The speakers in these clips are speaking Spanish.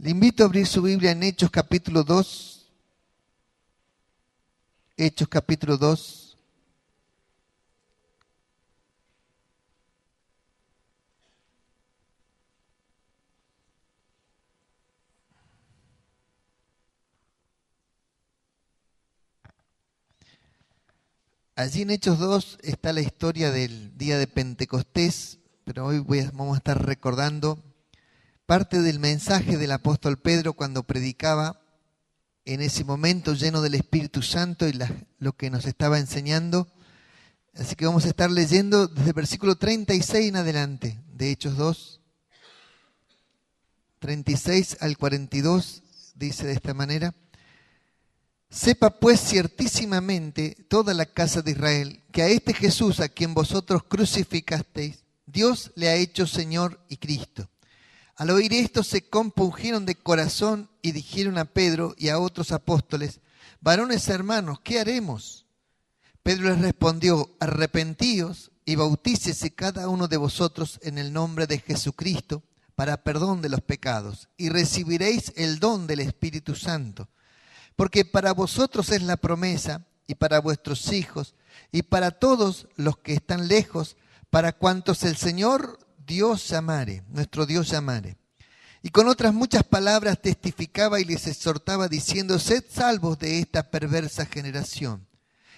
Le invito a abrir su Biblia en Hechos capítulo 2. Hechos capítulo 2. Allí en Hechos 2 está la historia del día de Pentecostés, pero hoy vamos a estar recordando parte del mensaje del apóstol Pedro cuando predicaba en ese momento lleno del Espíritu Santo y lo que nos estaba enseñando. Así que vamos a estar leyendo desde el versículo 36 en adelante de Hechos 2, 36 al 42, dice de esta manera: Sepa pues ciertísimamente toda la casa de Israel que a este Jesús a quien vosotros crucificasteis, Dios le ha hecho Señor y Cristo. Al oír esto se compungieron de corazón y dijeron a Pedro y a otros apóstoles: varones hermanos, ¿qué haremos? Pedro les respondió: arrepentíos y bautícese cada uno de vosotros en el nombre de Jesucristo para perdón de los pecados, y recibiréis el don del Espíritu Santo. Porque para vosotros es la promesa, y para vuestros hijos, y para todos los que están lejos, para cuantos el Señor Dios llamare, nuestro Dios llamare. Y con otras muchas palabras testificaba y les exhortaba diciendo: sed salvos de esta perversa generación.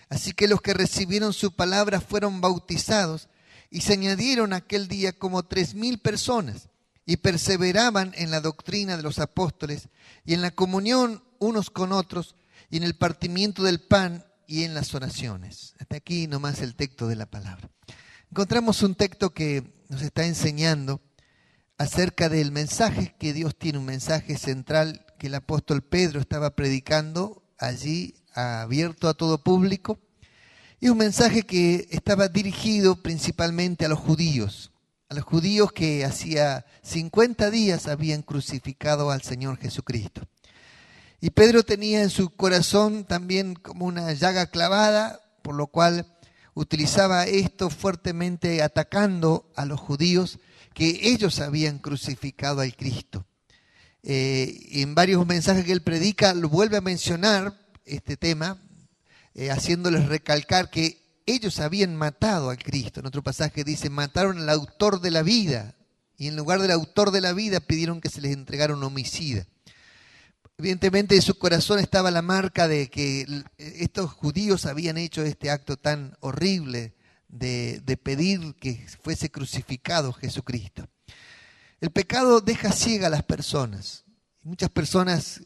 Así que los que recibieron su palabra fueron bautizados, y se añadieron aquel día como 3,000 personas, y perseveraban en la doctrina de los apóstoles, y en la comunión unos con otros, y en el partimiento del pan, y en las oraciones. Hasta aquí nomás el texto de la palabra. Encontramos un texto que nos está enseñando acerca del mensaje que Dios tiene, un mensaje central que el apóstol Pedro estaba predicando allí, abierto a todo público, y un mensaje que estaba dirigido principalmente a los judíos que hacía 50 días habían crucificado al Señor Jesucristo. Y Pedro tenía en su corazón también como una llaga clavada, por lo cual utilizaba esto fuertemente atacando a los judíos que ellos habían crucificado al Cristo. En varios mensajes que él predica lo vuelve a mencionar este tema, haciéndoles recalcar que ellos habían matado al Cristo. En otro pasaje dice: mataron al autor de la vida, y en lugar del autor de la vida pidieron que se les entregara un homicida. Evidentemente en su corazón estaba la marca de que estos judíos habían hecho este acto tan horrible de pedir que fuese crucificado Jesucristo. El pecado deja ciega a las personas. Muchas personas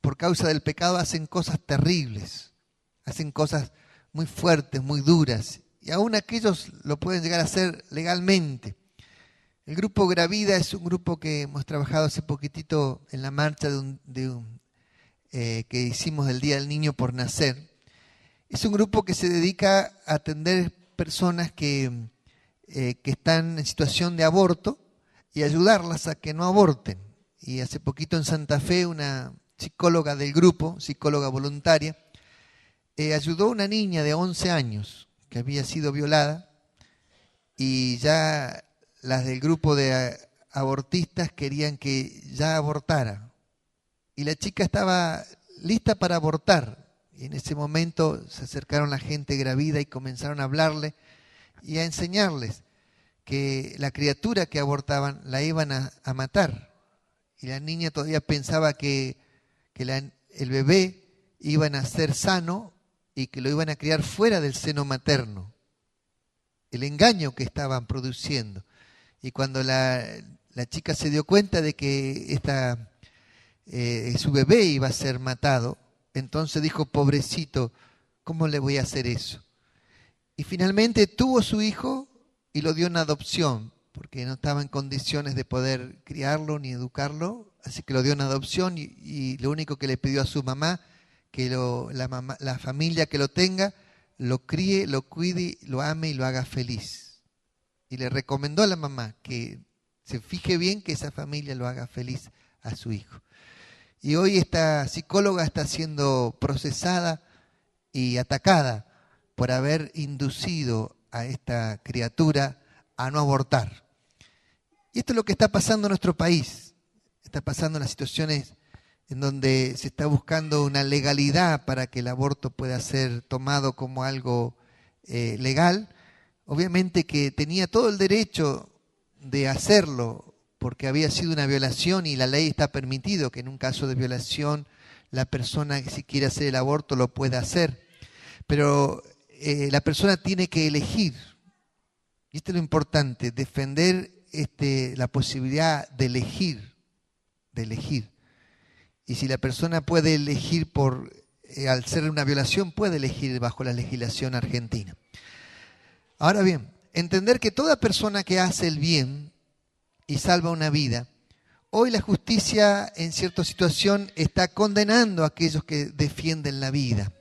por causa del pecado hacen cosas terribles, hacen cosas muy fuertes, muy duras, y aún aquellos lo pueden llegar a hacer legalmente. El grupo Gravida es un grupo que hemos trabajado hace poquitito en la marcha que hicimos el Día del Niño por Nacer. Es un grupo que se dedica a atender personas que están en situación de aborto y ayudarlas a que no aborten. Y hace poquito en Santa Fe una psicóloga del grupo, psicóloga voluntaria, ayudó a una niña de 11 años que había sido violada, y ya las del grupo de abortistas querían que ya abortara. Y la chica estaba lista para abortar. Y en ese momento se acercaron la gente Gravida y comenzaron a hablarle y a enseñarles que la criatura que abortaban la iban a matar. Y la niña todavía pensaba que el bebé iba a nacer sano y que lo iban a criar fuera del seno materno. El engaño que estaban produciendo. Y cuando la chica se dio cuenta de que su bebé iba a ser matado, entonces dijo: pobrecito, ¿cómo le voy a hacer eso? Y finalmente tuvo su hijo y lo dio en adopción, porque no estaba en condiciones de poder criarlo ni educarlo, así que lo dio en adopción, y lo único que le pidió a su mamá, que la familia que lo tenga, lo críe, lo cuide, lo ame y lo haga feliz. Y le recomendó a la mamá que se fije bien que esa familia lo haga feliz a su hijo. Y hoy esta psicóloga está siendo procesada y atacada por haber inducido a esta criatura a no abortar. Y esto es lo que está pasando en nuestro país. está pasando las situaciones en donde se está buscando una legalidad para que el aborto pueda ser tomado como algo legal, obviamente que tenía todo el derecho de hacerlo porque había sido una violación y la ley está permitido que en un caso de violación la persona que si quiere hacer el aborto lo pueda hacer, pero la persona tiene que elegir, y esto es lo importante, defender la posibilidad de elegir, y si la persona puede elegir al ser una violación, puede elegir bajo la legislación argentina. Ahora bien, entender que toda persona que hace el bien y salva una vida, hoy la justicia en cierta situación está condenando a aquellos que defienden la vida.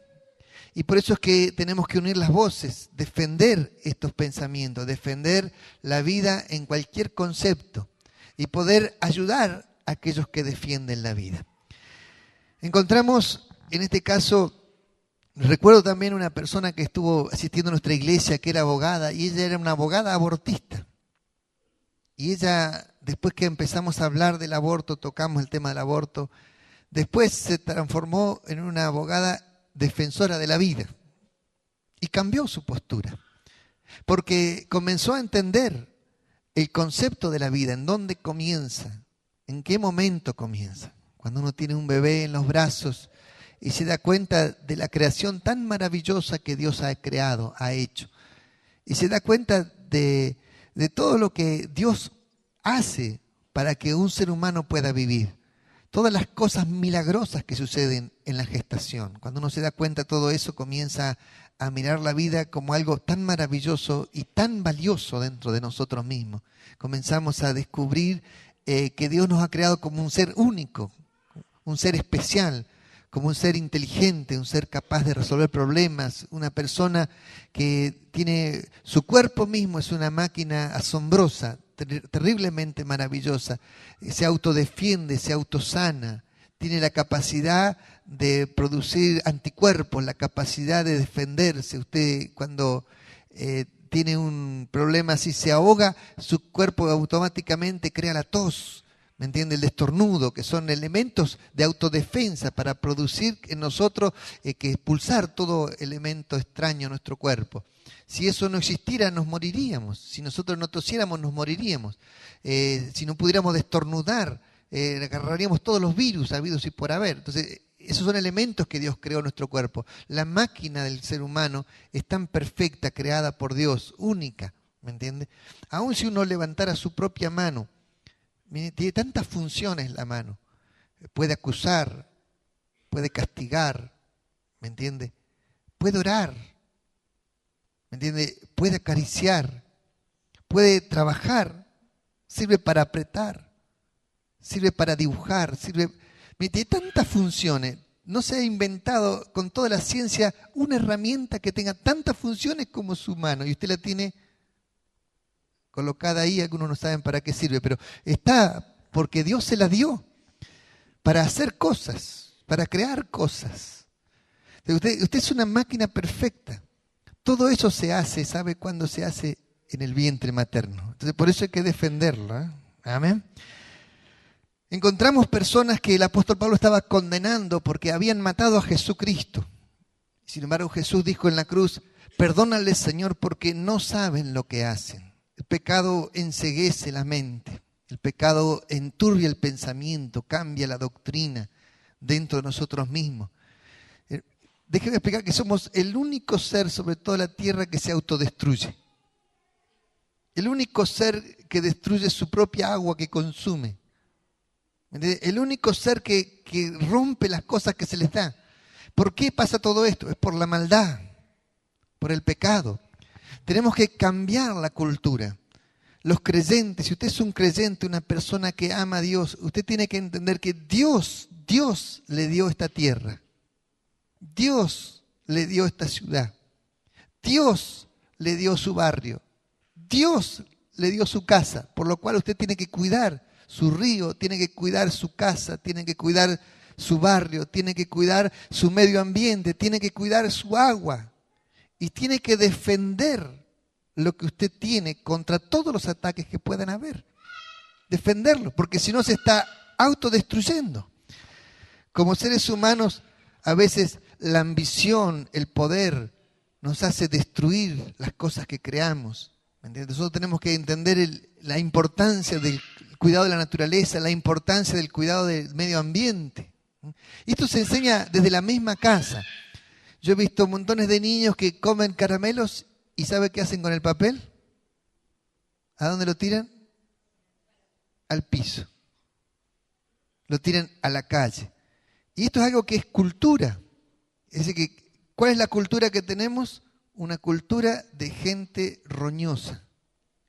Y por eso es que tenemos que unir las voces, defender estos pensamientos, defender la vida en cualquier concepto y poder ayudar a aquellos que defienden la vida. Encontramos en este caso, recuerdo también una persona que estuvo asistiendo a nuestra iglesia que era abogada y ella era una abogada abortista. Y ella, después que empezamos a hablar del aborto, tocamos el tema del aborto, después se transformó en una abogada defensora de la vida y cambió su postura, porque comenzó a entender el concepto de la vida, en dónde comienza, en qué momento comienza. Cuando uno tiene un bebé en los brazos y se da cuenta de la creación tan maravillosa que Dios ha creado, ha hecho, y se da cuenta de todo lo que Dios hace para que un ser humano pueda vivir. Todas las cosas milagrosas que suceden en la gestación. Cuando uno se da cuenta de todo eso, comienza a mirar la vida como algo tan maravilloso y tan valioso dentro de nosotros mismos. Comenzamos a descubrir que Dios nos ha creado como un ser único, un ser especial, como un ser inteligente, un ser capaz de resolver problemas, una persona que tiene su cuerpo mismo, es una máquina asombrosa, terriblemente maravillosa, se autodefiende, se autosana, tiene la capacidad de producir anticuerpos, la capacidad de defenderse. Usted cuando tiene un problema, si se ahoga, su cuerpo automáticamente crea la tos, ¿me entiende? El estornudo, que son elementos de autodefensa para producir en nosotros, que expulsar todo elemento extraño a nuestro cuerpo. Si eso no existiera, nos moriríamos. Si nosotros no tosiéramos, nos moriríamos. Si no pudiéramos destornudar, agarraríamos todos los virus habidos y por haber. Entonces, esos son elementos que Dios creó en nuestro cuerpo. La máquina del ser humano es tan perfecta, creada por Dios, única, ¿me entiende? Aun si uno levantara su propia mano, tiene tantas funciones la mano. Puede acusar, puede castigar, ¿me entiende? Puede orar, ¿me entiende? Puede acariciar, puede trabajar, sirve para apretar, sirve para dibujar, tiene tantas funciones. No se ha inventado con toda la ciencia una herramienta que tenga tantas funciones como su mano, y usted la tiene colocada ahí. Algunos no saben para qué sirve, pero está porque Dios se la dio para hacer cosas, para crear cosas. Usted es una máquina perfecta. Todo eso se hace, ¿sabe cuándo se hace? En el vientre materno. Entonces, por eso hay que defenderlo, ¿eh? Amén. Encontramos personas que el apóstol Pablo estaba condenando porque habían matado a Jesucristo. Sin embargo, Jesús dijo en la cruz: perdónales, Señor, porque no saben lo que hacen. El pecado enceguece la mente, el pecado enturbia el pensamiento, cambia la doctrina dentro de nosotros mismos. Déjeme explicar que somos el único ser sobre toda la tierra que se autodestruye. El único ser que destruye su propia agua que consume. El único ser que rompe las cosas que se les da. ¿Por qué pasa todo esto? Es por la maldad, por el pecado. Tenemos que cambiar la cultura. Los creyentes, si usted es un creyente, una persona que ama a Dios, usted tiene que entender que Dios le dio esta tierra. Dios le dio esta ciudad. Dios le dio su barrio. Dios le dio su casa, por lo cual usted tiene que cuidar su río, tiene que cuidar su casa, tiene que cuidar su barrio, tiene que cuidar su medio ambiente, tiene que cuidar su agua y tiene que defender lo que usted tiene contra todos los ataques que puedan haber. Defenderlo, porque si no se está autodestruyendo. Como seres humanos, a veces la ambición, el poder, nos hace destruir las cosas que creamos. ¿Me entiendes? Nosotros tenemos que entender la importancia del cuidado de la naturaleza, la importancia del cuidado del medio ambiente. Y esto se enseña desde la misma casa. Yo he visto montones de niños que comen caramelos y ¿sabe qué hacen con el papel? ¿A dónde lo tiran? Al piso. Lo tiran a la calle. Y esto es algo que es cultura. Es decir, que, ¿cuál es la cultura que tenemos? Una cultura de gente roñosa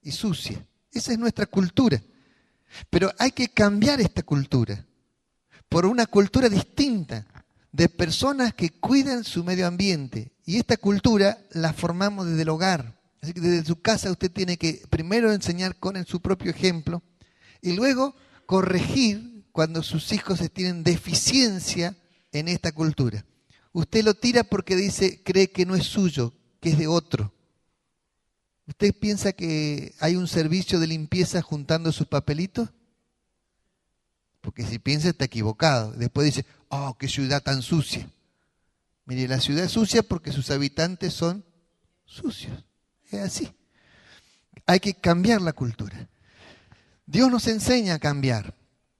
y sucia. Esa es nuestra cultura. Pero hay que cambiar esta cultura por una cultura distinta de personas que cuidan su medio ambiente. Y esta cultura la formamos desde el hogar. Así que desde su casa usted tiene que primero enseñar con su propio ejemplo y luego corregir cuando sus hijos tienen deficiencia en esta cultura. Usted lo tira porque cree que no es suyo, que es de otro. ¿Usted piensa que hay un servicio de limpieza juntando sus papelitos? Porque si piensa está equivocado. Después dice, ¡oh, qué ciudad tan sucia! Mire, la ciudad es sucia porque sus habitantes son sucios. Es así. Hay que cambiar la cultura. Dios nos enseña a cambiar.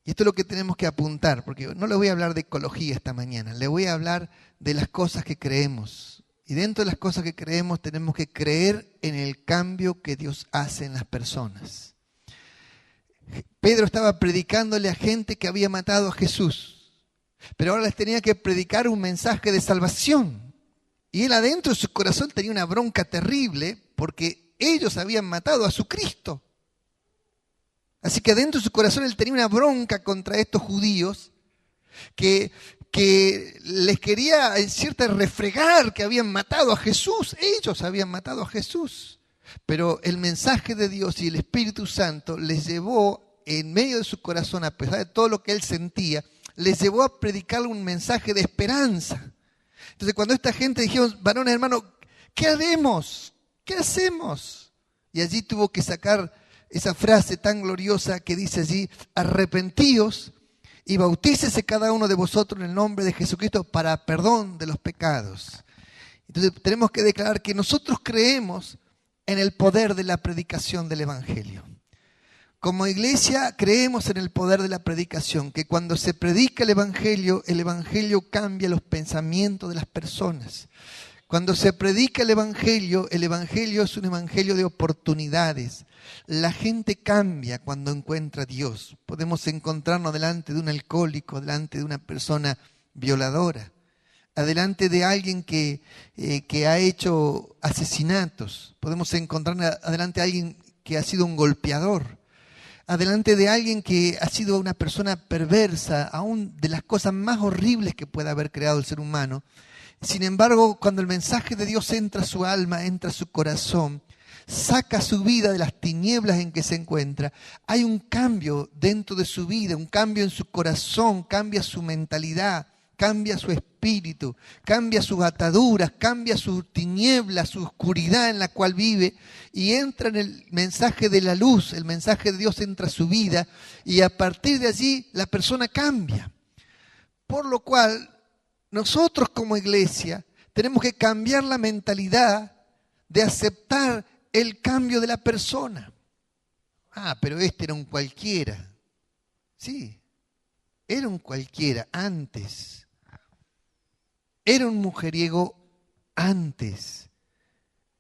Y esto es lo que tenemos que apuntar, porque no le voy a hablar de ecología esta mañana, le voy a hablar de las cosas que creemos. Y dentro de las cosas que creemos tenemos que creer en el cambio que Dios hace en las personas. Pedro estaba predicándole a gente que había matado a Jesús, pero ahora les tenía que predicar un mensaje de salvación. Y él adentro de su corazón tenía una bronca terrible porque ellos habían matado a su Cristo. Así que adentro de su corazón él tenía una bronca contra estos judíos que les quería en cierta refregar que habían matado a Jesús. Ellos habían matado a Jesús. Pero el mensaje de Dios y el Espíritu Santo les llevó en medio de su corazón, a pesar de todo lo que él sentía, les llevó a predicarle un mensaje de esperanza. Entonces cuando esta gente dijeron, varones hermanos, ¿qué haremos? ¿Qué hacemos? Y allí tuvo que sacar esa frase tan gloriosa que dice allí, arrepentíos y bautícese cada uno de vosotros en el nombre de Jesucristo para perdón de los pecados. Entonces tenemos que declarar que nosotros creemos en el poder de la predicación del Evangelio. Como iglesia creemos en el poder de la predicación, que cuando se predica el Evangelio cambia los pensamientos de las personas. Cuando se predica el Evangelio es un evangelio de oportunidades. La gente cambia cuando encuentra a Dios. Podemos encontrarnos delante de un alcohólico, delante de una persona violadora, adelante de alguien que ha hecho asesinatos. Podemos encontrarnos adelante de alguien que ha sido un golpeador, adelante de alguien que ha sido una persona perversa, aún de las cosas más horribles que pueda haber creado el ser humano. Sin embargo, cuando el mensaje de Dios entra a su alma, entra a su corazón, saca su vida de las tinieblas en que se encuentra, hay un cambio dentro de su vida, un cambio en su corazón, cambia su mentalidad, cambia su espíritu, cambia sus ataduras, cambia su tiniebla, su oscuridad en la cual vive y entra en el mensaje de la luz, el mensaje de Dios entra a su vida y a partir de allí la persona cambia. Por lo cual, nosotros como iglesia tenemos que cambiar la mentalidad de aceptar el cambio de la persona. Pero este era un cualquiera. Sí, era un cualquiera antes. Era un mujeriego antes.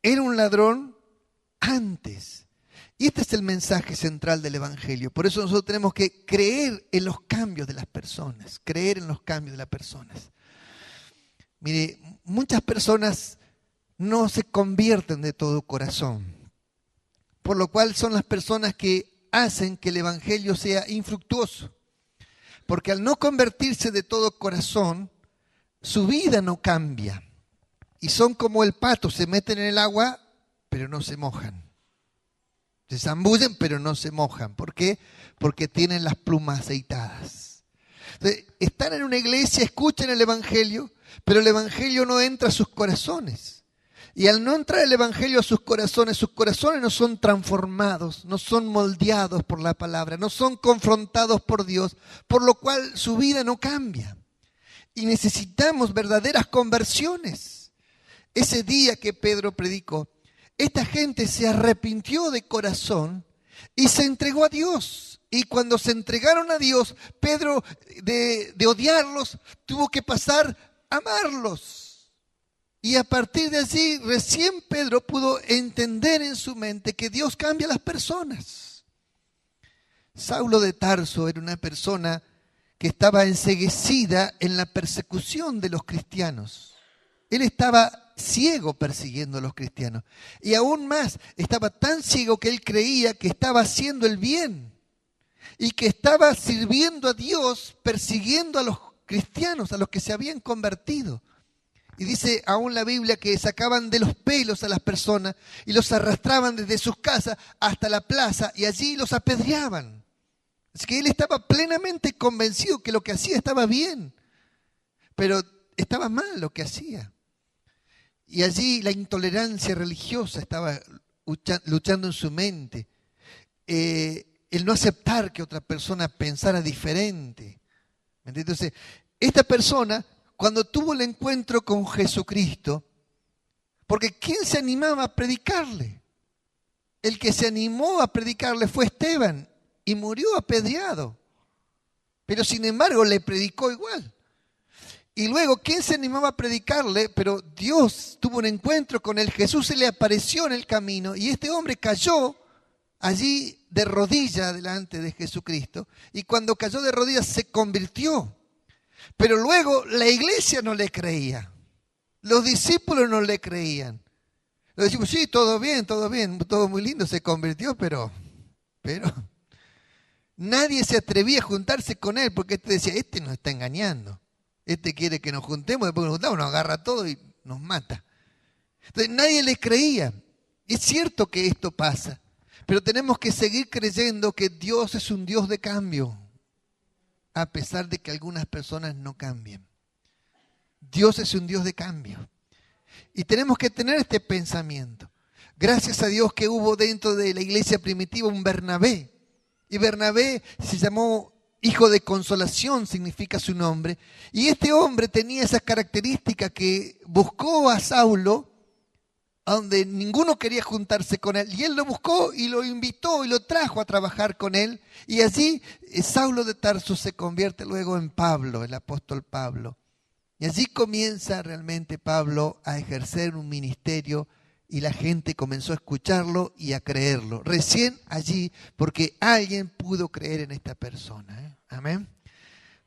Era un ladrón antes. Y este es el mensaje central del Evangelio. Por eso nosotros tenemos que creer en los cambios de las personas. Creer en los cambios de las personas. Mire, muchas personas no se convierten de todo corazón, por lo cual son las personas que hacen que el Evangelio sea infructuoso, porque al no convertirse de todo corazón, su vida no cambia, y son como el pato, se meten en el agua, pero no se mojan, se zambullen, pero no se mojan. ¿Por qué? Porque tienen las plumas aceitadas. Entonces, están en una iglesia, escuchan el Evangelio, pero el Evangelio no entra a sus corazones. Y al no entrar el Evangelio a sus corazones no son transformados, no son moldeados por la palabra, no son confrontados por Dios, por lo cual su vida no cambia. Y necesitamos verdaderas conversiones. Ese día que Pedro predicó, esta gente se arrepintió de corazón y se entregó a Dios. Y cuando se entregaron a Dios, Pedro, de odiarlos, tuvo que pasar a amarlos. Y a partir de allí, recién Pedro pudo entender en su mente que Dios cambia a las personas. Saulo de Tarso era una persona que estaba enceguecida en la persecución de los cristianos. Él estaba ciego persiguiendo a los cristianos. Y aún más, estaba tan ciego que él creía que estaba haciendo el bien y que estaba sirviendo a Dios persiguiendo a los cristianos, a los que se habían convertido. Y dice aún la Biblia que sacaban de los pelos a las personas y los arrastraban desde sus casas hasta la plaza y allí los apedreaban. Así que él estaba plenamente convencido que lo que hacía estaba bien, pero estaba mal lo que hacía. Y allí la intolerancia religiosa estaba luchando en su mente. El no aceptar que otra persona pensara diferente. Entonces, esta persona, cuando tuvo el encuentro con Jesucristo, porque ¿quién se animaba a predicarle? El que se animó a predicarle fue Esteban y murió apedreado. Pero sin embargo le predicó igual. Y luego, ¿quién se animaba a predicarle? Pero Dios tuvo un encuentro con él, Jesús se le apareció en el camino y este hombre cayó allí de rodillas delante de Jesucristo. Y cuando cayó de rodillas se convirtió. Pero luego la iglesia no le creía. Los discípulos no le creían. Los discípulos, sí, todo bien, todo muy lindo, se convirtió, pero nadie se atrevía a juntarse con él porque este decía, este nos está engañando. Este quiere que nos juntemos, después que nos juntamos nos agarra todo y nos mata. Entonces nadie le creía. Es cierto que esto pasa, pero tenemos que seguir creyendo que Dios es un Dios de cambio, a pesar de que algunas personas no cambien. Dios es un Dios de cambio. Y tenemos que tener este pensamiento. Gracias a Dios que hubo dentro de la iglesia primitiva un Bernabé. Y Bernabé se llamó hijo de consolación, significa su nombre. Y este hombre tenía esas características que buscó a Saulo, donde ninguno quería juntarse con él. Y él lo buscó y lo invitó y lo trajo a trabajar con él. Y allí Saulo de Tarso se convierte luego en Pablo, el apóstol Pablo. Y allí comienza realmente Pablo a ejercer un ministerio y la gente comenzó a escucharlo y a creerlo. Recién allí, porque alguien pudo creer en esta persona. Amén.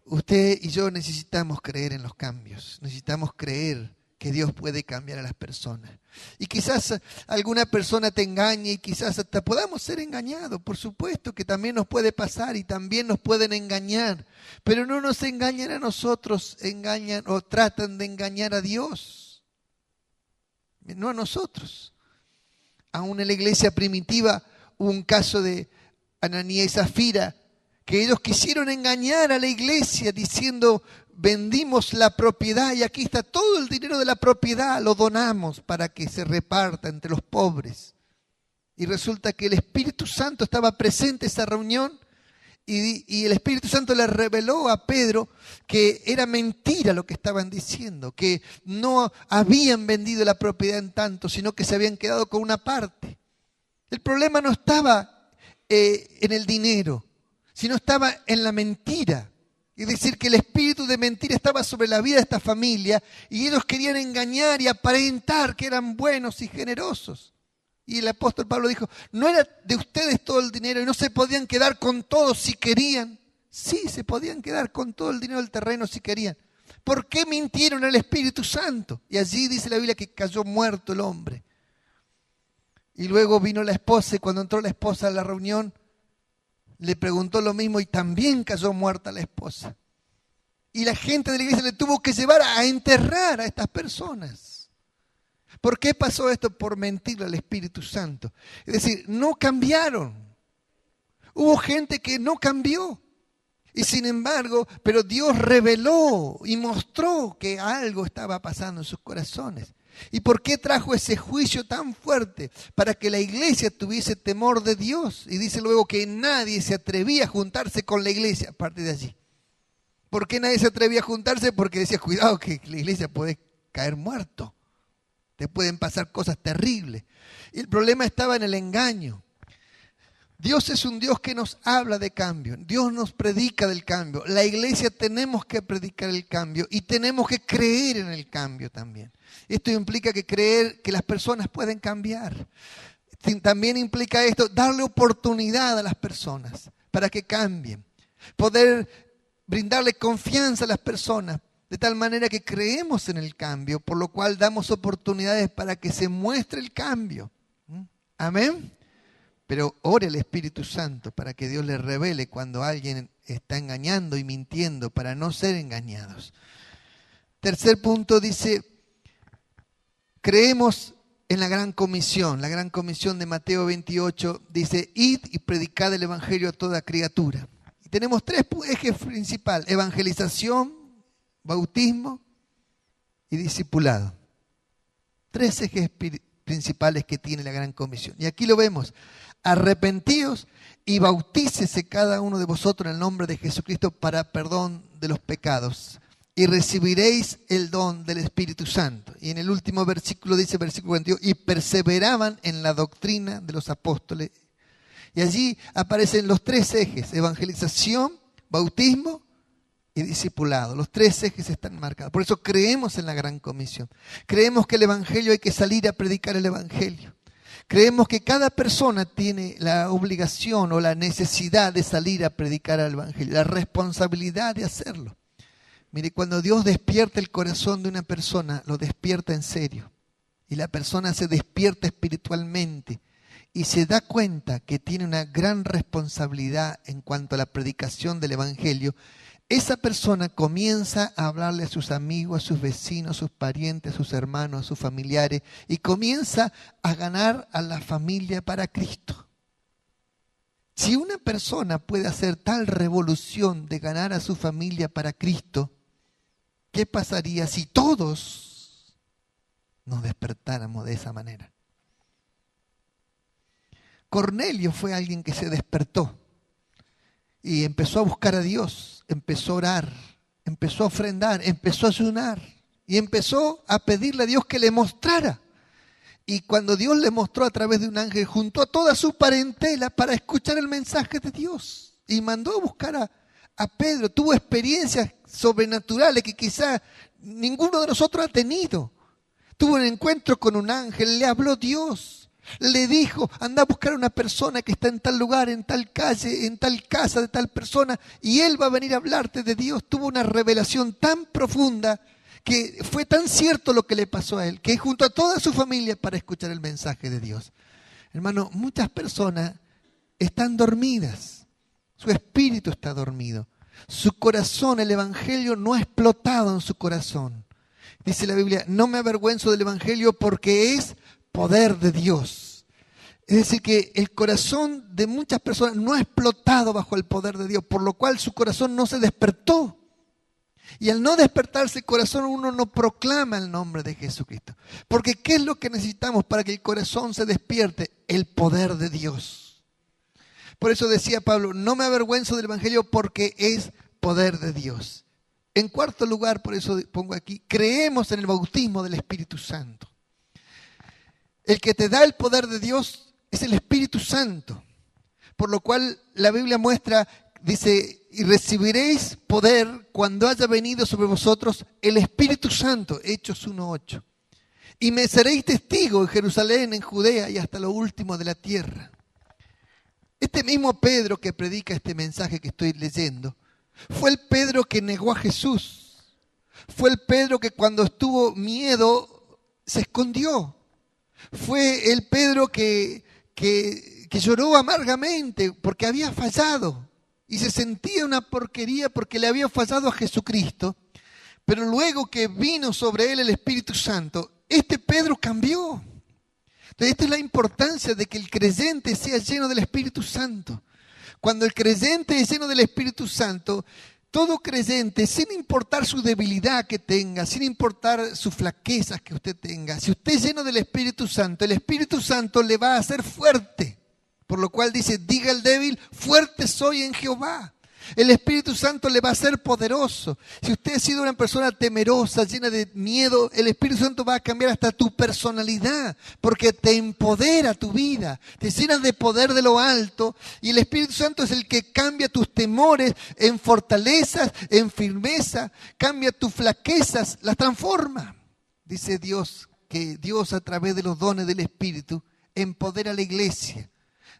Usted y yo necesitamos creer en los cambios. Necesitamos creer que Dios puede cambiar a las personas. Y quizás alguna persona te engañe y quizás hasta podamos ser engañados. Por supuesto que también nos puede pasar y también nos pueden engañar. Pero no nos engañan a nosotros, engañan o tratan de engañar a Dios. No a nosotros. Aún en la iglesia primitiva hubo un caso de Ananías y Zafira, que ellos quisieron engañar a la iglesia diciendo, vendimos la propiedad y aquí está todo el dinero de la propiedad, lo donamos para que se reparta entre los pobres. Y resulta que el Espíritu Santo estaba presente en esa reunión y el Espíritu Santo le reveló a Pedro que era mentira lo que estaban diciendo, que no habían vendido la propiedad en tanto, sino que se habían quedado con una parte. El problema no estaba en el dinero, sino estaba en la mentira. Es decir, que el espíritu de mentira estaba sobre la vida de esta familia y ellos querían engañar y aparentar que eran buenos y generosos. Y el apóstol Pablo dijo, no era de ustedes todo el dinero y no se podían quedar con todo si querían. Sí, se podían quedar con todo el dinero del terreno si querían. ¿Por qué mintieron al Espíritu Santo? Y allí dice la Biblia que cayó muerto el hombre. Y luego vino la esposa y cuando entró la esposa a la reunión, le preguntó lo mismo y también cayó muerta la esposa. Y la gente de la iglesia le tuvo que llevar a enterrar a estas personas. ¿Por qué pasó esto? Por mentirle al Espíritu Santo. Es decir, no cambiaron. Hubo gente que no cambió. Y sin embargo, pero Dios reveló y mostró que algo estaba pasando en sus corazones. ¿Y por qué trajo ese juicio tan fuerte? Para que la iglesia tuviese temor de Dios. Y dice luego que nadie se atrevía a juntarse con la iglesia a partir de allí. ¿Por qué nadie se atrevía a juntarse? Porque decía, cuidado que la iglesia puede caer muerto. Te pueden pasar cosas terribles. Y el problema estaba en el engaño. Dios es un Dios que nos habla de cambio. Dios nos predica del cambio. La iglesia tenemos que predicar el cambio y tenemos que creer en el cambio también. Esto implica que creer que las personas pueden cambiar. También implica esto, darle oportunidad a las personas para que cambien. Poder brindarle confianza a las personas de tal manera que creemos en el cambio, por lo cual damos oportunidades para que se muestre el cambio. Amén. Pero ore al Espíritu Santo para que Dios le revele cuando alguien está engañando y mintiendo para no ser engañados. Tercer punto dice, creemos en la gran comisión. La gran comisión de Mateo 28 dice, id y predicad el evangelio a toda criatura. Y tenemos tres ejes principales, evangelización, bautismo y discipulado. Tres ejes principales que tiene la gran comisión. Y aquí lo vemos. Arrepentíos y bautícese cada uno de vosotros en el nombre de Jesucristo para perdón de los pecados. Y recibiréis el don del Espíritu Santo. Y en el último versículo dice, versículo 42, y perseveraban en la doctrina de los apóstoles. Y allí aparecen los tres ejes, evangelización, bautismo y discipulado. Los tres ejes están marcados. Por eso creemos en la gran comisión. Creemos que el evangelio hay que salir a predicar el evangelio. Creemos que cada persona tiene la obligación o la necesidad de salir a predicar el evangelio, la responsabilidad de hacerlo. Mire, cuando Dios despierta el corazón de una persona, lo despierta en serio. Y la persona se despierta espiritualmente y se da cuenta que tiene una gran responsabilidad en cuanto a la predicación del evangelio. Esa persona comienza a hablarle a sus amigos, a sus vecinos, a sus parientes, a sus hermanos, a sus familiares y comienza a ganar a la familia para Cristo. Si una persona puede hacer tal revolución de ganar a su familia para Cristo, ¿qué pasaría si todos nos despertáramos de esa manera? Cornelio fue alguien que se despertó y empezó a buscar a Dios, empezó a orar, empezó a ofrendar, empezó a ayunar y empezó a pedirle a Dios que le mostrara. Y cuando Dios le mostró a través de un ángel, juntó a toda su parentela para escuchar el mensaje de Dios y mandó a buscar a Pedro. Tuvo experiencias sobrenaturales que quizá ninguno de nosotros ha tenido. Tuvo un encuentro con un ángel, le habló Dios. Le dijo, anda a buscar a una persona que está en tal lugar, en tal calle, en tal casa de tal persona, y él va a venir a hablarte de Dios. Tuvo una revelación tan profunda que fue tan cierto lo que le pasó a él, que junto a toda su familia para escuchar el mensaje de Dios. Hermano, muchas personas están dormidas, su espíritu está dormido, su corazón, el evangelio no ha explotado en su corazón. Dice la Biblia, no me avergüenzo del evangelio porque es poder de Dios. Es decir, que el corazón de muchas personas no ha explotado bajo el poder de Dios, por lo cual su corazón no se despertó. Y al no despertarse el corazón, uno no proclama el nombre de Jesucristo. Porque ¿qué es lo que necesitamos para que el corazón se despierte? El poder de Dios. Por eso decía Pablo, no me avergüenzo del evangelio porque es poder de Dios. En cuarto lugar, por eso pongo aquí, creemos en el bautismo del Espíritu Santo. El que te da el poder de Dios es el Espíritu Santo. Por lo cual la Biblia muestra, dice, y recibiréis poder cuando haya venido sobre vosotros el Espíritu Santo, Hechos 1:8. Y me seréis testigo en Jerusalén, en Judea y hasta lo último de la tierra. Este mismo Pedro que predica este mensaje que estoy leyendo, fue el Pedro que negó a Jesús. Fue el Pedro que cuando estuvo miedo se escondió. Fue el Pedro que lloró amargamente porque había fallado y se sentía una porquería porque le había fallado a Jesucristo. Pero luego que vino sobre él el Espíritu Santo, este Pedro cambió. Entonces, esta es la importancia de que el creyente sea lleno del Espíritu Santo. Cuando el creyente es lleno del Espíritu Santo, Todo creyente, sin importar su debilidad que tenga, sin importar sus flaquezas que usted tenga, si usted es lleno del Espíritu Santo, el Espíritu Santo le va a hacer fuerte. Por lo cual dice, diga el débil, fuerte soy en Jehová. El Espíritu Santo le va a hacer poderoso. Si usted ha sido una persona temerosa, llena de miedo, el Espíritu Santo va a cambiar hasta tu personalidad, porque te empodera tu vida, te llena de poder de lo alto, y el Espíritu Santo es el que cambia tus temores en fortalezas, en firmeza, cambia tus flaquezas, las transforma. Dice Dios que Dios a través de los dones del Espíritu empodera a la iglesia.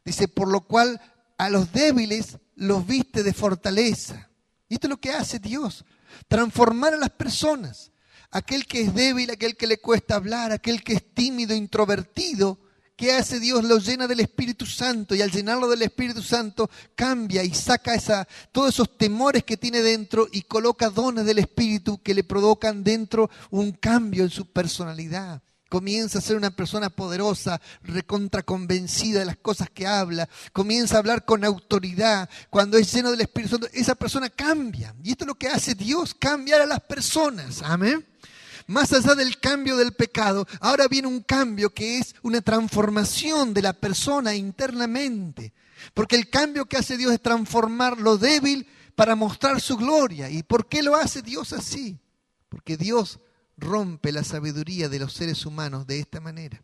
Dice, por lo cual a los débiles los viste de fortaleza. Y esto es lo que hace Dios, transformar a las personas. Aquel que es débil, aquel que le cuesta hablar, aquel que es tímido, introvertido, ¿qué hace Dios? Lo llena del Espíritu Santo, y al llenarlo del Espíritu Santo cambia y saca todos esos temores que tiene dentro y coloca dones del Espíritu que le provocan dentro un cambio en su personalidad. Comienza a ser una persona poderosa, recontra convencida de las cosas que habla. Comienza a hablar con autoridad. Cuando es lleno del Espíritu Santo, esa persona cambia. Y esto es lo que hace Dios, cambiar a las personas. Amén. Más allá del cambio del pecado, ahora viene un cambio que es una transformación de la persona internamente. Porque el cambio que hace Dios es transformar lo débil para mostrar su gloria. ¿Y por qué lo hace Dios así? Porque Dios rompe la sabiduría de los seres humanos de esta manera.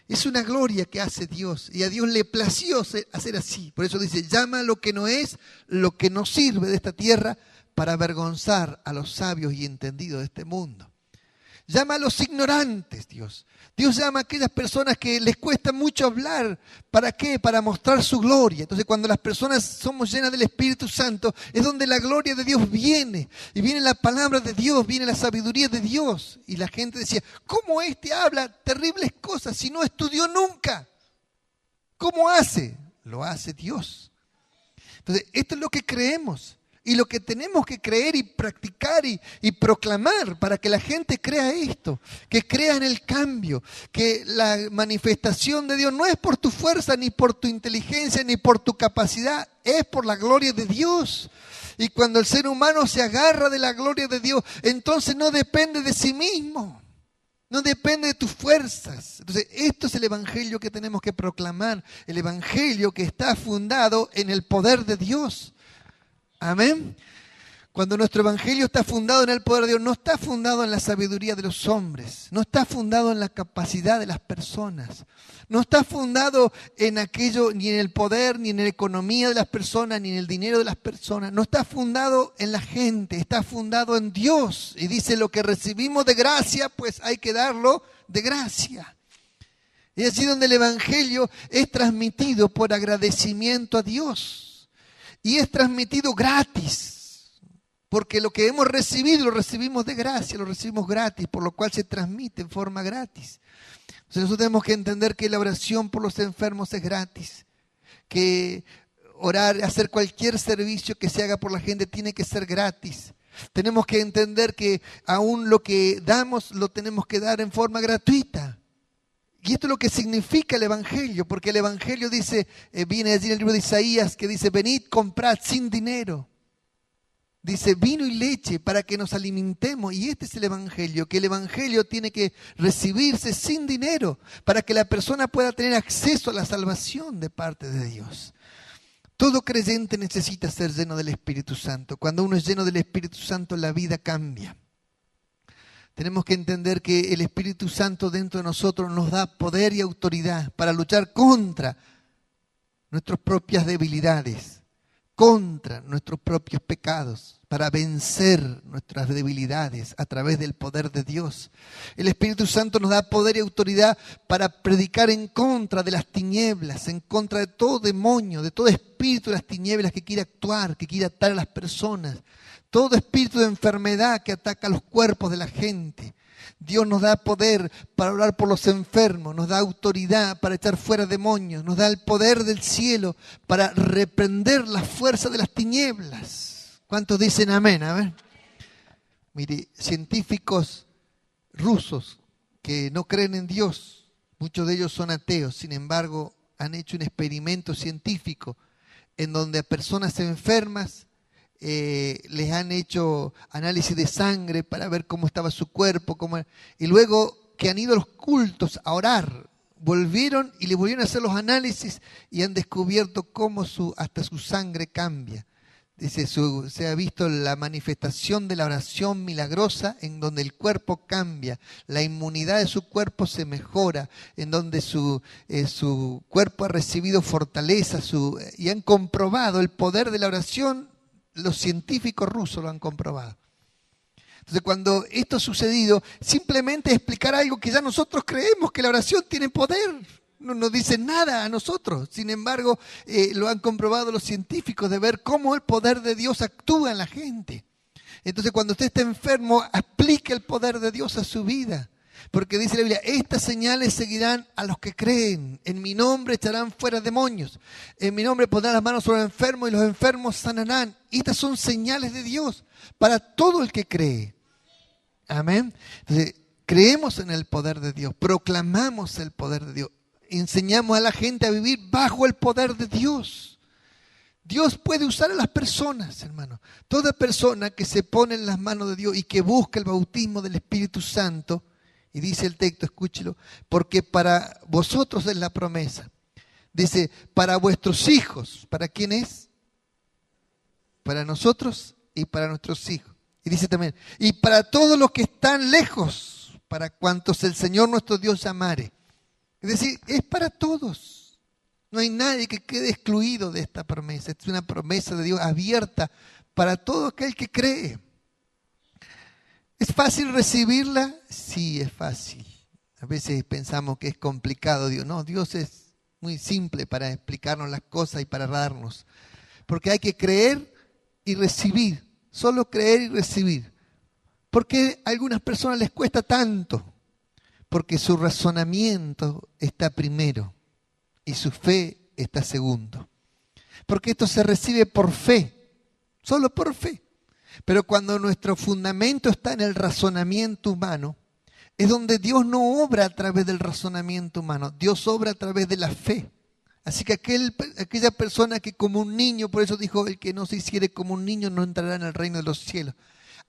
Es una gloria que hace Dios, y a Dios le plació hacer así. Por eso dice, llama lo que no es, lo que no sirve de esta tierra, para avergonzar a los sabios y entendidos de este mundo. Llama a los ignorantes, Dios. Dios llama a aquellas personas que les cuesta mucho hablar. ¿Para qué? Para mostrar su gloria. Entonces, cuando las personas somos llenas del Espíritu Santo, es donde la gloria de Dios viene. Y viene la palabra de Dios, viene la sabiduría de Dios. Y la gente decía, ¿cómo este habla terribles cosas si no estudió nunca? ¿Cómo hace? Lo hace Dios. Entonces, esto es lo que creemos. Y lo que tenemos que creer y practicar y proclamar para que la gente crea esto, que crea en el cambio, que la manifestación de Dios no es por tu fuerza, ni por tu inteligencia, ni por tu capacidad, es por la gloria de Dios. Y cuando el ser humano se agarra de la gloria de Dios, entonces no depende de sí mismo, no depende de tus fuerzas. Entonces, esto es el evangelio que tenemos que proclamar, el evangelio que está fundado en el poder de Dios. Amén. Cuando nuestro evangelio está fundado en el poder de Dios, no está fundado en la sabiduría de los hombres, no está fundado en la capacidad de las personas, no está fundado en aquello, ni en el poder, ni en la economía de las personas, ni en el dinero de las personas, no está fundado en la gente, está fundado en Dios. Y dice, lo que recibimos de gracia, pues hay que darlo de gracia. Y es así donde el evangelio es transmitido por agradecimiento a Dios. Y es transmitido gratis, porque lo que hemos recibido lo recibimos de gracia, lo recibimos gratis, por lo cual se transmite en forma gratis. Entonces nosotros tenemos que entender que la oración por los enfermos es gratis, que orar, hacer cualquier servicio que se haga por la gente tiene que ser gratis. Tenemos que entender que aún lo que damos lo tenemos que dar en forma gratuita. Y esto es lo que significa el evangelio, porque el evangelio dice, viene allí en el libro de Isaías, que dice, venid, comprad sin dinero. Dice, vino y leche para que nos alimentemos. Y este es el evangelio, que el evangelio tiene que recibirse sin dinero, para que la persona pueda tener acceso a la salvación de parte de Dios. Todo creyente necesita ser lleno del Espíritu Santo. Cuando uno es lleno del Espíritu Santo, la vida cambia. Tenemos que entender que el Espíritu Santo dentro de nosotros nos da poder y autoridad para luchar contra nuestras propias debilidades, contra nuestros propios pecados, para vencer nuestras debilidades a través del poder de Dios. El Espíritu Santo nos da poder y autoridad para predicar en contra de las tinieblas, en contra de todo demonio, de todo espíritu de las tinieblas que quiere actuar, que quiere atar a las personas. Todo espíritu de enfermedad que ataca a los cuerpos de la gente. Dios nos da poder para orar por los enfermos, nos da autoridad para echar fuera demonios, nos da el poder del cielo para reprender la fuerza de las tinieblas. ¿Cuántos dicen amén? A ver. Mire, científicos rusos que no creen en Dios, muchos de ellos son ateos, sin embargo, han hecho un experimento científico en donde a personas enfermas les han hecho análisis de sangre para ver cómo estaba su cuerpo, y luego que han ido a los cultos a orar, volvieron y le volvieron a hacer los análisis y han descubierto cómo hasta su sangre cambia. Dice, se ha visto la manifestación de la oración milagrosa en donde el cuerpo cambia, la inmunidad de su cuerpo se mejora, en donde su cuerpo ha recibido fortaleza y han comprobado el poder de la oración. Los científicos rusos lo han comprobado. Entonces, cuando esto ha sucedido, simplemente explicar algo que ya nosotros creemos, que la oración tiene poder. No nos dice nada a nosotros. Sin embargo, lo han comprobado los científicos de ver cómo el poder de Dios actúa en la gente. Entonces, cuando usted está enfermo, aplique el poder de Dios a su vida. Porque dice la Biblia, estas señales seguirán a los que creen. En mi nombre echarán fuera demonios. En mi nombre pondrán las manos sobre los enfermos y los enfermos sanarán. Y estas son señales de Dios para todo el que cree. Amén. Entonces, creemos en el poder de Dios, proclamamos el poder de Dios, enseñamos a la gente a vivir bajo el poder de Dios. Dios puede usar a las personas, hermano. Toda persona que se pone en las manos de Dios y que busca el bautismo del Espíritu Santo, y dice el texto, escúchelo, porque para vosotros es la promesa. Dice, para vuestros hijos. ¿Para quién es? Para nosotros y para nuestros hijos. Y dice también, y para todos los que están lejos, para cuantos el Señor nuestro Dios llamare. Es decir, es para todos. No hay nadie que quede excluido de esta promesa. Es una promesa de Dios abierta para todo aquel que cree. ¿Es fácil recibirla? Sí, es fácil. A veces pensamos que es complicado. No, Dios es muy simple para explicarnos las cosas y para darnos. Porque hay que creer y recibir. Solo creer y recibir. ¿Por qué a algunas personas les cuesta tanto? Porque su razonamiento está primero y su fe está segundo. Porque esto se recibe por fe, solo por fe. Pero cuando nuestro fundamento está en el razonamiento humano, es donde Dios no obra a través del razonamiento humano, Dios obra a través de la fe. Así que aquella persona que como un niño, por eso dijo, el que no se hiciere como un niño no entrará en el reino de los cielos.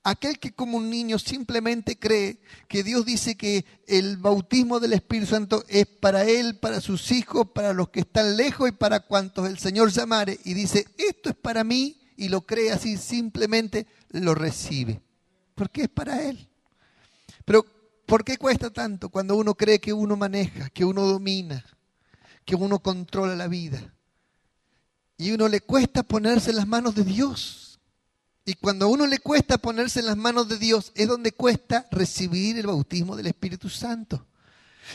Aquel que como un niño simplemente cree que Dios dice que el bautismo del Espíritu Santo es para él, para sus hijos, para los que están lejos y para cuantos el Señor llamare. Y dice, esto es para mí, y lo cree así, simplemente lo recibe. Porque es para él. Pero ¿por qué cuesta tanto cuando uno cree que uno maneja, que uno domina, que uno controla la vida? Y a uno le cuesta ponerse en las manos de Dios. Y cuando a uno le cuesta ponerse en las manos de Dios, es donde cuesta recibir el bautismo del Espíritu Santo.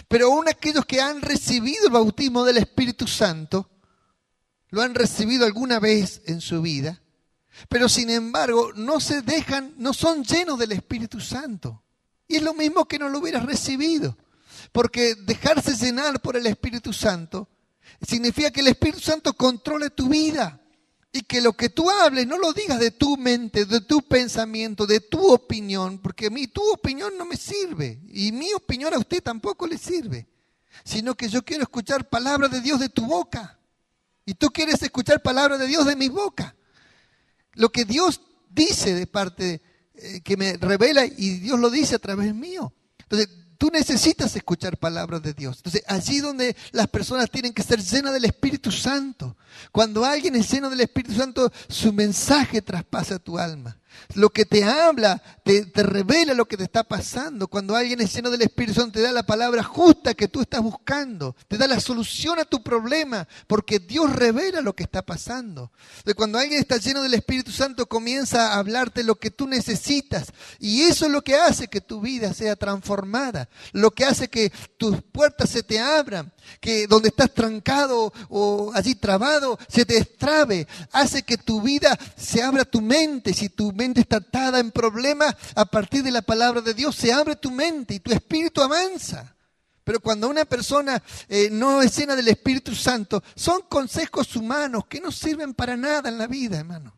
Pero aún aquellos que han recibido el bautismo del Espíritu Santo, lo han recibido alguna vez en su vida, pero sin embargo no son llenos del Espíritu Santo. Y es lo mismo que no lo hubieras recibido. Porque dejarse llenar por el Espíritu Santo significa que el Espíritu Santo controle tu vida. Y que lo que tú hables no lo digas de tu mente, de tu pensamiento, de tu opinión, porque a mí tu opinión no me sirve y mi opinión a usted tampoco le sirve, sino que yo quiero escuchar palabras de Dios de tu boca y tú quieres escuchar palabras de Dios de mi boca. Lo que Dios dice de parte que me revela y Dios lo dice a través mío. Entonces, tú necesitas escuchar palabras de Dios. Entonces, allí donde las personas tienen que ser llenas del Espíritu Santo. Cuando alguien es lleno del Espíritu Santo, su mensaje traspasa tu alma. Lo que te habla, te revela lo que te está pasando. Cuando alguien es lleno del Espíritu Santo, te da la palabra justa que tú estás buscando. Te da la solución a tu problema, porque Dios revela lo que está pasando. Entonces, cuando alguien está lleno del Espíritu Santo, comienza a hablarte lo que tú necesitas. Y eso es lo que hace que tu vida sea transformada. Lo que hace que tus puertas se te abran. Que donde estás trancado o allí trabado, se te destrabe. Hace que tu vida se abra tu mente. Si tu mente está atada en problemas, a partir de la palabra de Dios se abre tu mente y tu espíritu avanza. Pero cuando una persona no es llena del Espíritu Santo, son consejos humanos que no sirven para nada en la vida, hermano.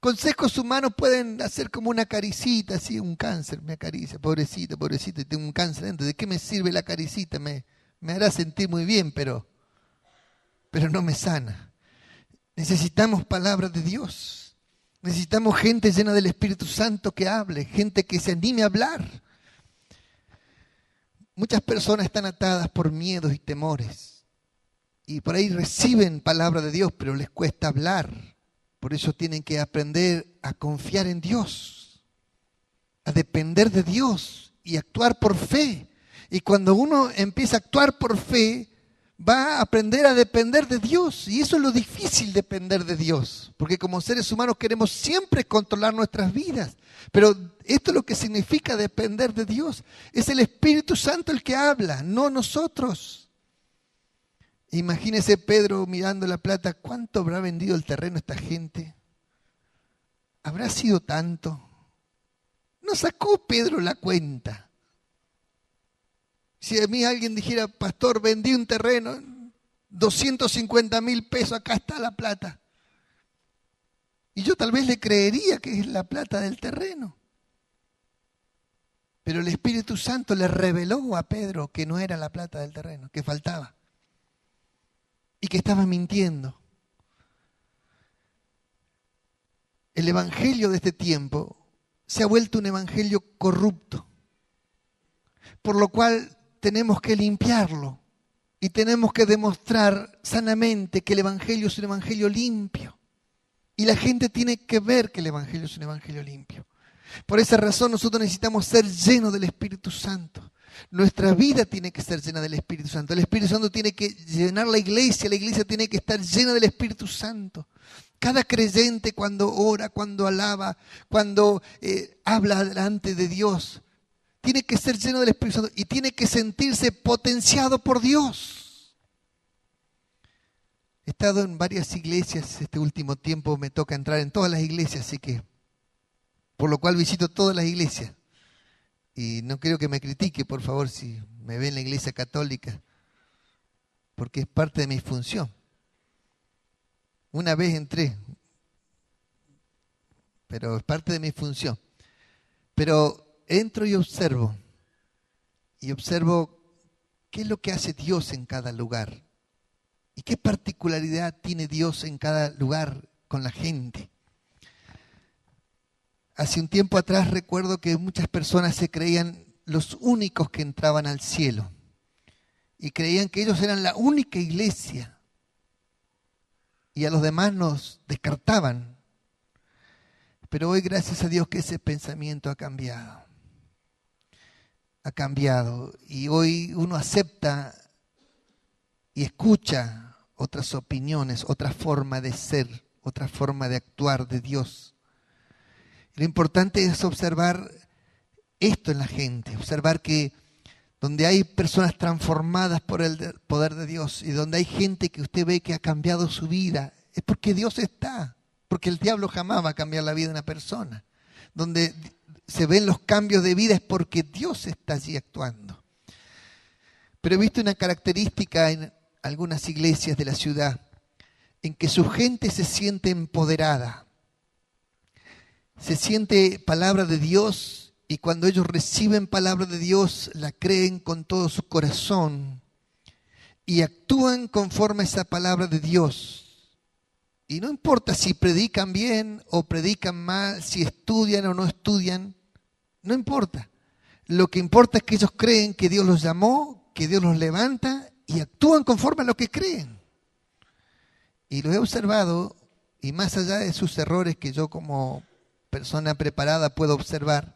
Consejos humanos pueden hacer como una caricita, así, un cáncer, me acaricia, pobrecita, tengo un cáncer dentro. ¿De qué me sirve la caricita? Me hará sentir muy bien, pero no me sana. Necesitamos palabras de Dios. Necesitamos gente llena del Espíritu Santo que hable, gente que se anime a hablar. Muchas personas están atadas por miedos y temores. Y por ahí reciben palabra de Dios, pero les cuesta hablar. Por eso tienen que aprender a confiar en Dios, a depender de Dios y actuar por fe. Y cuando uno empieza a actuar por fe, va a aprender a depender de Dios. Y eso es lo difícil, depender de Dios. Porque como seres humanos queremos siempre controlar nuestras vidas. Pero esto es lo que significa depender de Dios. Es el Espíritu Santo el que habla, no nosotros. Imagínese Pedro mirando la plata. ¿Cuánto habrá vendido el terreno esta gente? ¿Habrá sido tanto? No sacó Pedro la cuenta. Si a mí alguien dijera, pastor, vendí un terreno, 250.000 pesos, acá está la plata. Y yo tal vez le creería que es la plata del terreno. Pero el Espíritu Santo le reveló a Pedro que no era la plata del terreno, que faltaba. Y que estaba mintiendo. El evangelio de este tiempo se ha vuelto un evangelio corrupto. Por lo cual tenemos que limpiarlo y tenemos que demostrar sanamente que el evangelio es un evangelio limpio. Y la gente tiene que ver que el evangelio es un evangelio limpio. Por esa razón nosotros necesitamos ser llenos del Espíritu Santo. Nuestra vida tiene que ser llena del Espíritu Santo. El Espíritu Santo tiene que llenar la iglesia tiene que estar llena del Espíritu Santo. Cada creyente cuando ora, cuando alaba, cuando habla delante de Dios, tiene que ser lleno del Espíritu Santo y tiene que sentirse potenciado por Dios. He estado en varias iglesias este último tiempo, me toca entrar en todas las iglesias, así que por lo cual visito todas las iglesias. Y no quiero que me critique, por favor, si me ve en la iglesia católica, porque es parte de mi función. Una vez entré, pero es parte de mi función. Pero entro y observo qué es lo que hace Dios en cada lugar y qué particularidad tiene Dios en cada lugar con la gente. Hace un tiempo atrás recuerdo que muchas personas se creían los únicos que entraban al cielo y creían que ellos eran la única iglesia y a los demás nos descartaban. Pero hoy, gracias a Dios, que ese pensamiento ha cambiado. Ha cambiado y hoy uno acepta y escucha otras opiniones, otra forma de ser, otra forma de actuar de Dios. Lo importante es observar esto en la gente, observar que donde hay personas transformadas por el poder de Dios y donde hay gente que usted ve que ha cambiado su vida, es porque Dios está, porque el diablo jamás va a cambiar la vida de una persona. Donde se ven los cambios de vida es porque Dios está allí actuando. Pero he visto una característica en algunas iglesias de la ciudad, en que su gente se siente empoderada. Se siente palabra de Dios y cuando ellos reciben palabra de Dios la creen con todo su corazón y actúan conforme a esa palabra de Dios. Y no importa si predican bien o predican mal, si estudian o no estudian, no importa. Lo que importa es que ellos creen que Dios los llamó, que Dios los levanta y actúan conforme a lo que creen. Y lo he observado y más allá de sus errores que yo como persona preparada puedo observar,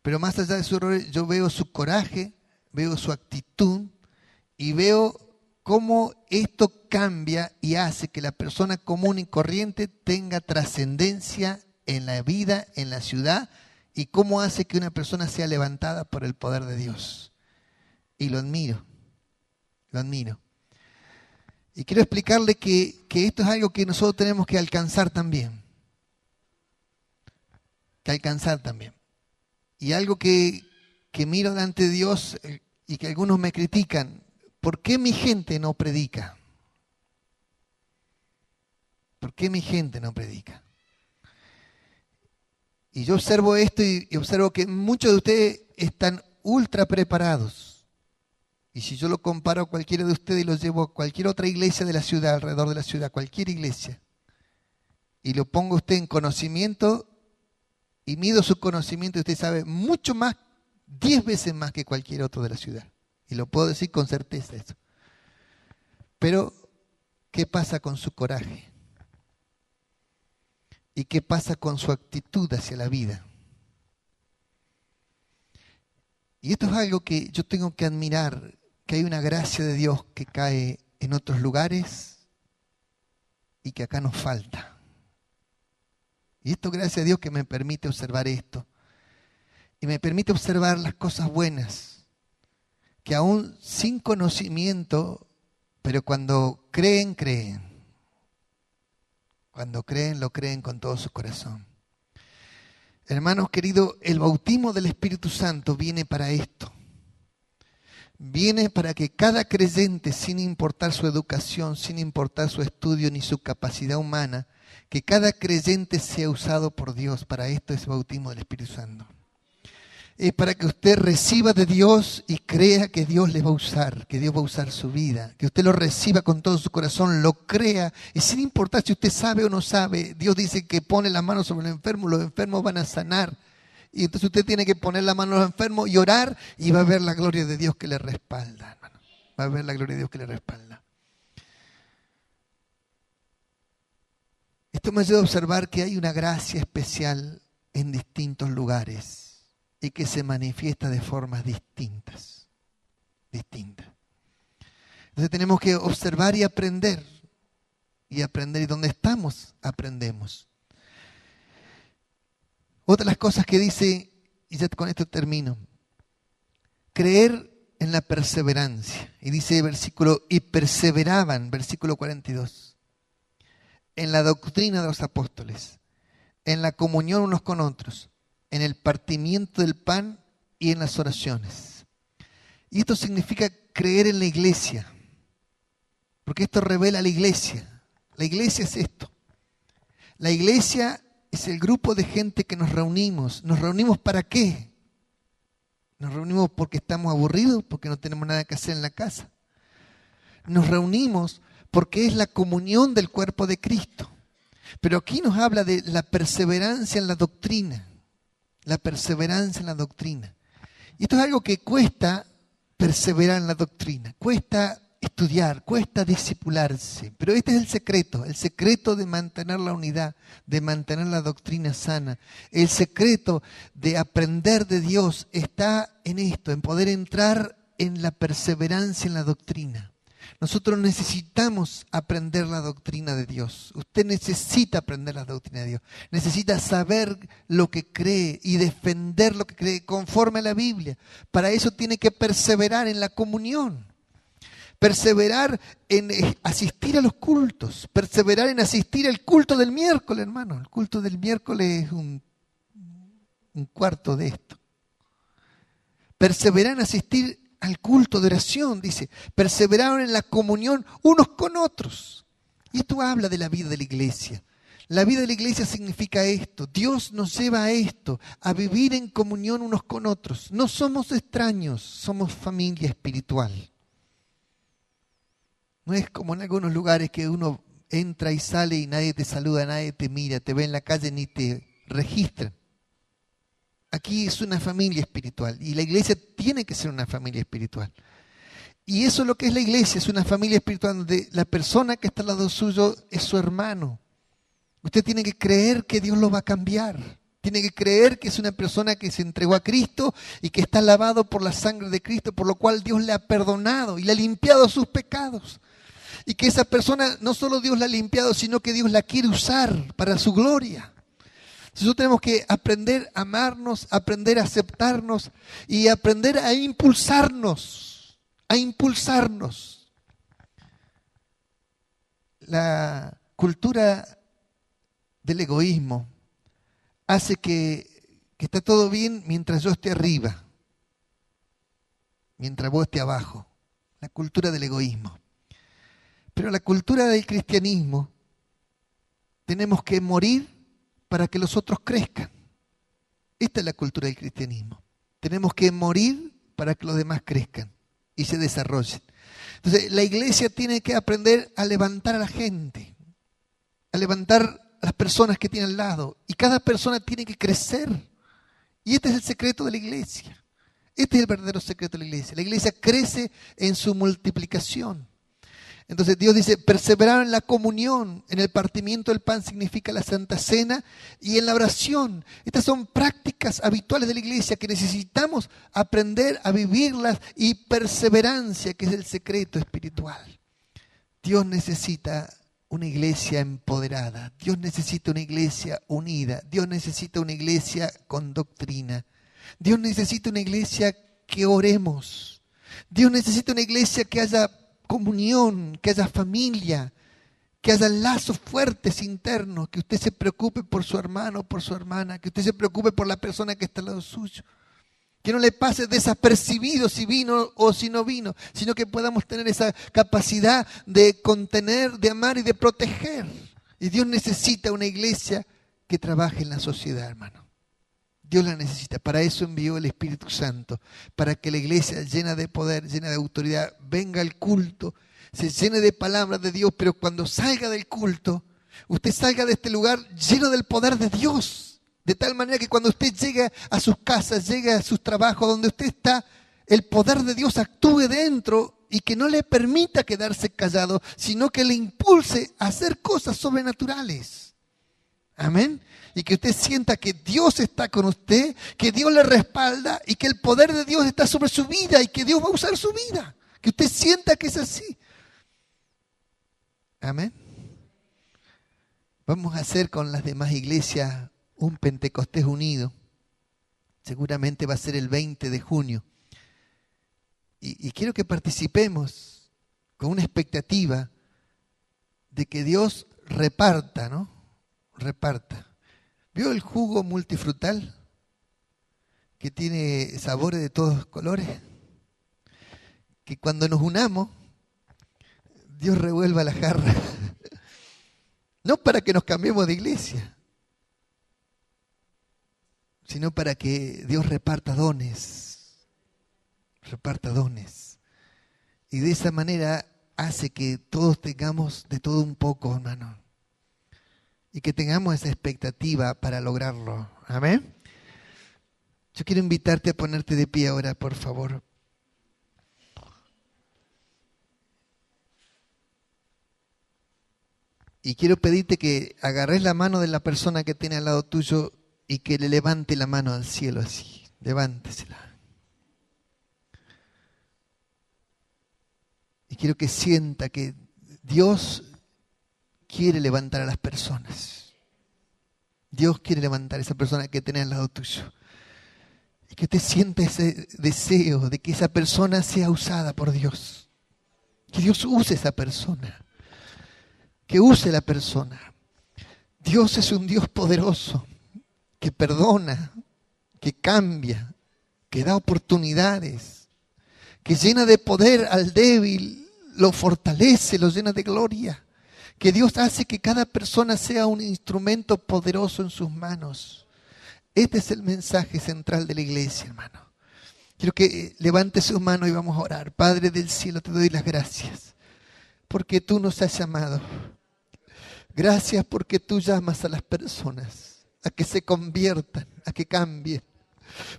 pero más allá de su error, yo veo su coraje, veo su actitud y veo cómo esto cambia y hace que la persona común y corriente tenga trascendencia en la vida, en la ciudad, y cómo hace que una persona sea levantada por el poder de Dios. Y lo admiro, lo admiro. Y quiero explicarle que esto es algo que nosotros tenemos que alcanzar también. Y algo que miro delante de Dios y que algunos me critican, ¿por qué mi gente no predica? ¿Por qué mi gente no predica? Y yo observo esto y observo que muchos de ustedes están ultra preparados. Y si yo lo comparo a cualquiera de ustedes y los llevo a cualquier otra iglesia de la ciudad, alrededor de la ciudad, cualquier iglesia, y lo pongo a usted en conocimiento y mido su conocimiento y usted sabe mucho más, 10 veces más que cualquier otro de la ciudad. Y lo puedo decir con certeza eso. Pero, ¿qué pasa con su coraje? ¿Y qué pasa con su actitud hacia la vida? Y esto es algo que yo tengo que admirar, que hay una gracia de Dios que cae en otros lugares y que acá nos falta. Y esto gracias a Dios que me permite observar esto. Y me permite observar las cosas buenas, que aún sin conocimiento, pero cuando creen, creen. Cuando creen, lo creen con todo su corazón. Hermanos queridos, el bautismo del Espíritu Santo viene para esto. Viene para que cada creyente, sin importar su educación, sin importar su estudio ni su capacidad humana, que cada creyente sea usado por Dios. Para esto es el bautismo del Espíritu Santo. Es para que usted reciba de Dios y crea que Dios le va a usar, que Dios va a usar su vida, que usted lo reciba con todo su corazón, lo crea, y sin importar si usted sabe o no sabe, Dios dice que pone la mano sobre los enfermos van a sanar. Y entonces usted tiene que poner la mano a los enfermos y orar, y va a ver la gloria de Dios que le respalda, hermano. Va a ver la gloria de Dios que le respalda. Esto me ayuda a observar que hay una gracia especial en distintos lugares y que se manifiesta de formas distintas. Entonces tenemos que observar y aprender. Y donde estamos, aprendemos. Otra de las cosas que dice, y ya con esto termino, creer en la perseverancia. Y dice versículo, y perseveraban, versículo 42, en la doctrina de los apóstoles, en la comunión unos con otros, en el partimiento del pan y en las oraciones. Y esto significa creer en la iglesia, porque esto revela la iglesia. La iglesia es esto. La iglesia es el grupo de gente que nos reunimos. ¿Nos reunimos para qué? Nos reunimos porque estamos aburridos, porque no tenemos nada que hacer en la casa. Nos reunimos porque es la comunión del cuerpo de Cristo. Pero aquí nos habla de la perseverancia en la doctrina. La perseverancia en la doctrina. Y esto es algo que cuesta perseverar en la doctrina. Cuesta estudiar, cuesta discipularse. Pero este es el secreto de mantener la unidad, de mantener la doctrina sana. El secreto de aprender de Dios está en esto, en poder entrar en la perseverancia en la doctrina. Nosotros necesitamos aprender la doctrina de Dios. Usted necesita aprender la doctrina de Dios. Necesita saber lo que cree y defender lo que cree conforme a la Biblia. Para eso tiene que perseverar en la comunión. Perseverar en asistir a los cultos. Perseverar en asistir al culto del miércoles, hermano. El culto del miércoles es un cuarto de esto. Perseverar en asistir al culto de oración, dice. Perseveraron en la comunión unos con otros. Y esto habla de la vida de la iglesia. La vida de la iglesia significa esto. Dios nos lleva a esto, a vivir en comunión unos con otros. No somos extraños, somos familia espiritual. No es como en algunos lugares que uno entra y sale y nadie te saluda, nadie te mira, te ve en la calle ni te registran. Aquí es una familia espiritual y la iglesia tiene que ser una familia espiritual. Y eso es lo que es la iglesia, es una familia espiritual donde la persona que está al lado suyo es su hermano. Usted tiene que creer que Dios lo va a cambiar. Tiene que creer que es una persona que se entregó a Cristo y que está lavado por la sangre de Cristo, por lo cual Dios le ha perdonado y le ha limpiado sus pecados. Y que esa persona no solo Dios la ha limpiado, sino que Dios la quiere usar para su gloria. Nosotros tenemos que aprender a amarnos, aprender a aceptarnos y aprender a impulsarnos. La cultura del egoísmo hace que está todo bien mientras yo esté arriba, mientras vos estés abajo. La cultura del egoísmo. Pero la cultura del cristianismo, tenemos que morir para que los otros crezcan. Esta es la cultura del cristianismo. Tenemos que morir para que los demás crezcan y se desarrollen. Entonces, la iglesia tiene que aprender a levantar a la gente, a levantar a las personas que tiene al lado. Y cada persona tiene que crecer. Y este es el secreto de la iglesia. Este es el verdadero secreto de la iglesia. La iglesia crece en su multiplicación. Entonces Dios dice, perseverar en la comunión, en el partimiento del pan significa la Santa Cena, y en la oración. Estas son prácticas habituales de la iglesia que necesitamos aprender a vivirlas, y perseverancia, que es el secreto espiritual. Dios necesita una iglesia empoderada, Dios necesita una iglesia unida, Dios necesita una iglesia con doctrina, Dios necesita una iglesia que oremos, Dios necesita una iglesia que haya comunión, que haya familia, que haya lazos fuertes internos, que usted se preocupe por su hermano o por su hermana, que usted se preocupe por la persona que está al lado suyo, que no le pase desapercibido si vino o si no vino, sino que podamos tener esa capacidad de contener, de amar y de proteger. Y Dios necesita una iglesia que trabaje en la sociedad, hermano. Dios la necesita. Para eso envió el Espíritu Santo, para que la iglesia llena de poder, llena de autoridad, venga al culto, se llene de palabras de Dios, pero cuando salga del culto, usted salga de este lugar lleno del poder de Dios. De tal manera que cuando usted llegue a sus casas, llegue a sus trabajos, donde usted está, el poder de Dios actúe dentro y que no le permita quedarse callado, sino que le impulse a hacer cosas sobrenaturales. Amén. Y que usted sienta que Dios está con usted, que Dios le respalda y que el poder de Dios está sobre su vida y que Dios va a usar su vida. Que usted sienta que es así. Amén. Vamos a hacer con las demás iglesias un Pentecostés unido. Seguramente va a ser el 20 de junio. Y quiero que participemos con una expectativa de que Dios reparta, ¿no? Reparta. ¿Vio el jugo multifrutal que tiene sabores de todos colores? Que cuando nos unamos, Dios revuelva la jarra. No para que nos cambiemos de iglesia, sino para que Dios reparta dones. Reparta dones. Y de esa manera hace que todos tengamos de todo un poco, hermano. Y que tengamos esa expectativa para lograrlo. Amén. Yo quiero invitarte a ponerte de pie ahora, por favor. Y quiero pedirte que agarres la mano de la persona que tiene al lado tuyo y que le levante la mano al cielo así. Levántesela. Y quiero que sienta que Dios quiere levantar a las personas. Dios quiere levantar a esa persona que tiene al lado tuyo. Y que usted sienta ese deseo de que esa persona sea usada por Dios. Que Dios use esa persona. Que use la persona. Dios es un Dios poderoso, que perdona, que cambia, que da oportunidades, que llena de poder al débil, lo fortalece, lo llena de gloria. Que Dios hace que cada persona sea un instrumento poderoso en sus manos. Este es el mensaje central de la iglesia, hermano. Quiero que levante su mano y vamos a orar. Padre del cielo, te doy las gracias porque tú nos has llamado. Gracias porque tú llamas a las personas a que se conviertan, a que cambien.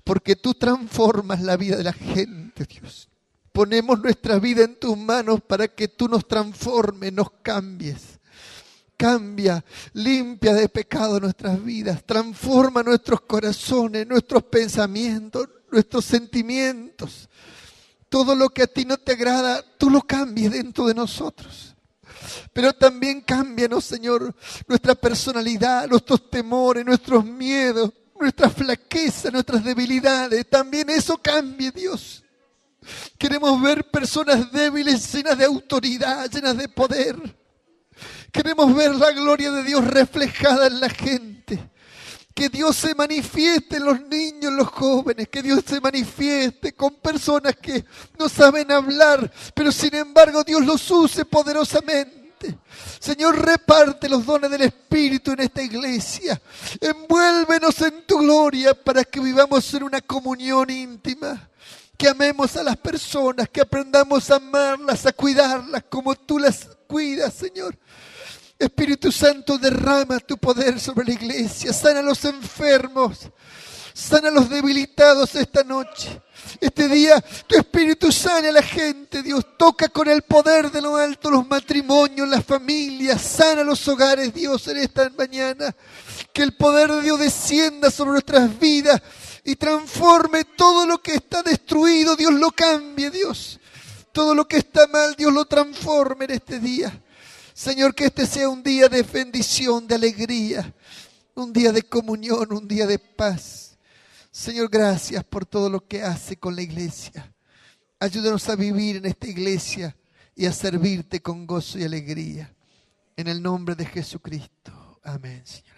Porque tú transformas la vida de la gente, Dios. Ponemos nuestra vida en tus manos para que tú nos transformes, nos cambies. Cambia, limpia de pecado nuestras vidas, transforma nuestros corazones, nuestros pensamientos, nuestros sentimientos. Todo lo que a ti no te agrada, tú lo cambies dentro de nosotros. Pero también cámbianos, Señor, nuestra personalidad, nuestros temores, nuestros miedos, nuestras flaquezas, nuestras debilidades. También eso cambie, Dios. Queremos ver personas débiles, llenas de autoridad, llenas de poder. Queremos ver la gloria de Dios reflejada en la gente. Que Dios se manifieste en los niños, en los jóvenes. Que Dios se manifieste con personas que no saben hablar, pero sin embargo Dios los use poderosamente. Señor, reparte los dones del Espíritu en esta iglesia. Envuélvenos en tu gloria para que vivamos en una comunión íntima. Que amemos a las personas, que aprendamos a amarlas, a cuidarlas como tú las cuidas, Señor. Espíritu Santo, derrama tu poder sobre la iglesia. Sana a los enfermos. Sana a los debilitados esta noche. Este día tu Espíritu sana a la gente, Dios. Toca con el poder de lo alto los matrimonios, las familias. Sana los hogares, Dios, en esta mañana. Que el poder de Dios descienda sobre nuestras vidas y transforme todo lo que está destruido. Dios, lo cambie, Dios. Todo lo que está mal, Dios, lo transforme en este día. Señor, que este sea un día de bendición, de alegría, un día de comunión, un día de paz. Señor, gracias por todo lo que hace con la iglesia. Ayúdanos a vivir en esta iglesia y a servirte con gozo y alegría. En el nombre de Jesucristo. Amén, Señor.